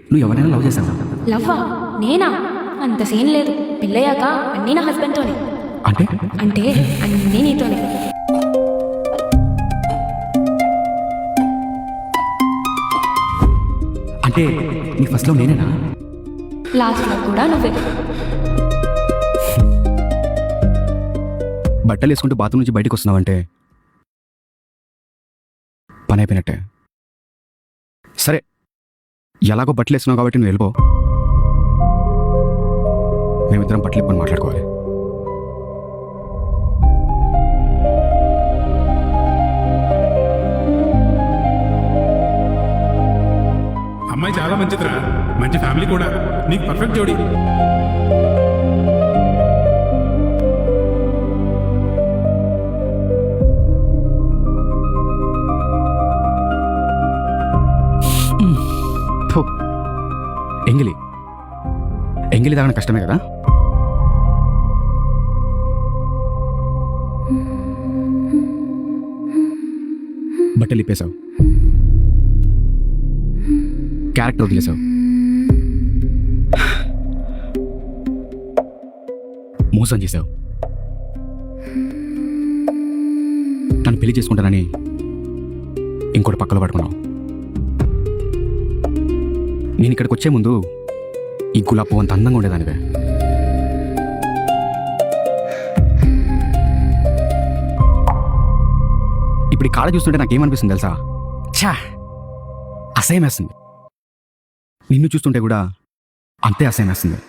నువ్వు ఎవరైనా లవ్ చేసావా? లవ్వా? నేనా? అంత సీన్ లేదు. పెళ్ళయ్యాక అన్నీ నా హస్బెండ్తోనే. అంటే అంటే అన్నీ నీతోనే. అంటే నీ ఫస్ట్లో నేనేనా? లాస్ట్లో కూడా నువ్వే. బట్టలు వేసుకుంటూ బాత్రూమ్ నుంచి బయటకు వస్తున్నావంటే పని అయిపోయినట్టే. సరే, ఎలాగో బట్టలు వేసుకున్నావు కాబట్టి నువ్వు వెళ్ళిపో. మేమిద్దరం బట్టలు ఇప్పుకొని మాట్లాడుకోవాలి. అమ్మాయి చాలా మంచిదిరా, మంచి ఫ్యామిలీ కూడా, నీకు పర్ఫెక్ట్ జోడి. థు. ఎంగిలి ఎంగిలి తాగడం కష్టమే కదా. బట్టలు ఇప్పేశావు, క్యారెక్టర్ వదిలేశావు, మోసం చేశావు. తను పెళ్లి చేసుకుంటానని ఇంకోటి పక్కలో పట్టుకున్నావు. నేను ఇక్కడికి వచ్చే ముందు ఈ గులాబ్ పువ్వు అంత అందంగా ఉండేదానివే. ఇప్పుడు ఈ కాళ్ళ చూస్తుంటే నాకేమనిపిస్తుంది తెలుసా? ఛా, అసహ్యం వేస్తుంది. నిన్ను చూస్తుంటే కూడా అంతే అసహ్యం వేస్తుంది.